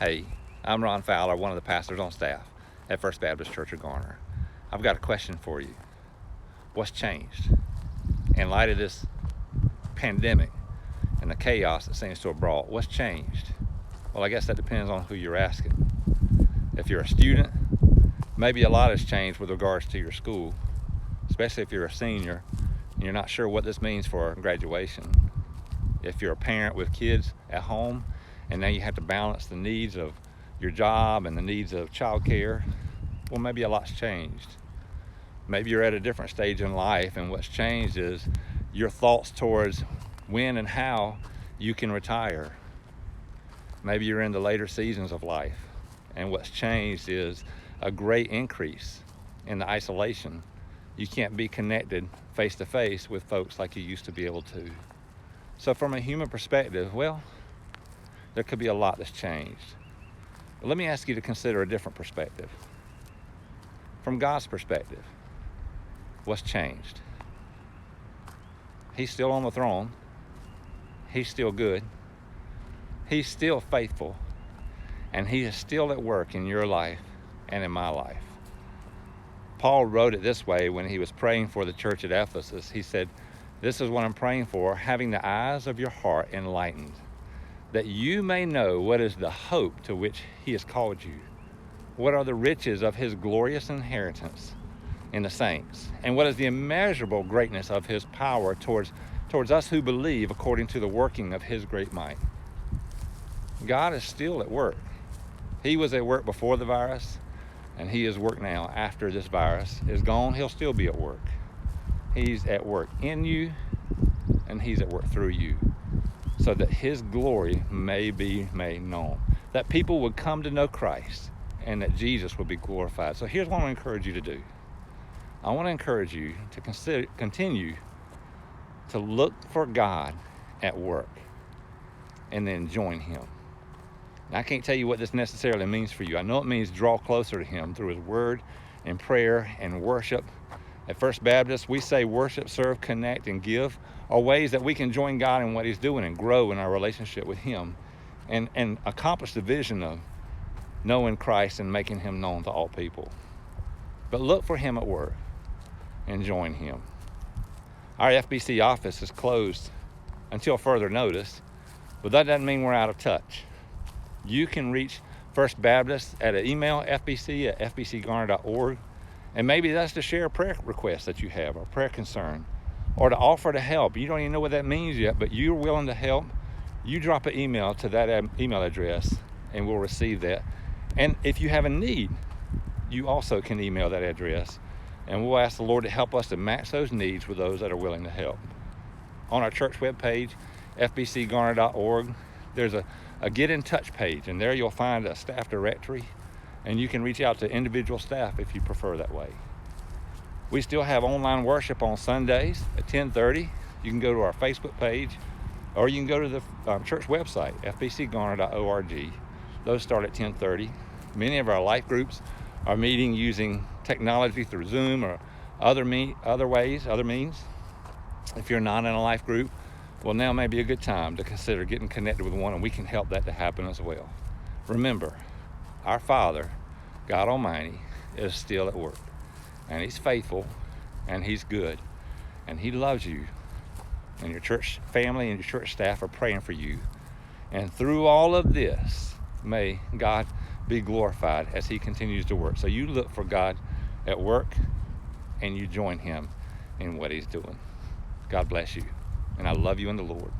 Hey, I'm Ron Fowler, one of the pastors on staff at First Baptist Church of Garner. I've got a question for you. What's changed? In light of this pandemic and the chaos that seems to have brought, what's changed? Well, I guess that depends on who you're asking. If you're a student, maybe a lot has changed with regards to your school, especially if you're a senior and you're not sure what this means for graduation. If you're a parent with kids at home and now you have to balance the needs of your job and the needs of childcare, well, maybe a lot's changed. Maybe you're at a different stage in life, and what's changed is your thoughts towards when and how you can retire. Maybe you're in the later seasons of life, and what's changed is a great increase in the isolation. You can't be connected face to face with folks like you used to be able to. So from a human perspective, well, there could be a lot that's changed. But let me ask you to consider a different perspective. From God's perspective, what's changed? He's still on the throne. He's still good. He's still faithful. And he is still at work in your life and in my life. Paul wrote it this way when he was praying for the church at Ephesus. He said, "This is what I'm praying for, having the eyes of your heart enlightened, that you may know what is the hope to which he has called you, what are the riches of his glorious inheritance in the saints, and what is the immeasurable greatness of his power towards us who believe according to the working of his great might." God is still at work. He was at work before the virus, and he is at work now after this virus is gone. He'll still be at work. He's at work in you, and he's at work through you, so that his glory may be made known, that people would come to know Christ and that Jesus would be glorified. So here's what I want to encourage you to do. I want to encourage you to continue to look for God at work and then join him. Now, I can't tell you what this necessarily means for you. I know it means draw closer to him through his word and prayer and worship. At First Baptist, we say worship, serve, connect, and give are ways that we can join God in what he's doing and grow in our relationship with him and accomplish the vision of knowing Christ and making him known to all people. But look for him at work and join him. Our FBC office is closed until further notice, but that doesn't mean we're out of touch. You can reach First Baptist at an email, fbc@fbcgarner.org, and maybe that's to share a prayer request that you have, or prayer concern, or to offer to help. You don't even know what that means yet, but you're willing to help. You drop an email to that email address, and we'll receive that. And if you have a need, you also can email that address, and we'll ask the Lord to help us to match those needs with those that are willing to help. On our church webpage, fbcgarner.org, there's a get in touch page, and there you'll find a staff directory, and you can reach out to individual staff if you prefer that way. We still have online worship on Sundays at 10:30. You can go to our Facebook page, or you can go to the church website, fbcgarner.org. Those start at 10:30. Many of our life groups are meeting using technology through Zoom or other means. If you're not in a life group, well, now may be a good time to consider getting connected with one, and we can help that to happen as well. Remember, our Father, God Almighty, is still at work, and he's faithful, and he's good, and he loves you, and your church family and your church staff are praying for you. And through all of this, may God be glorified as he continues to work. So you look for God at work, and you join him in what he's doing. God bless you, and I love you in the Lord.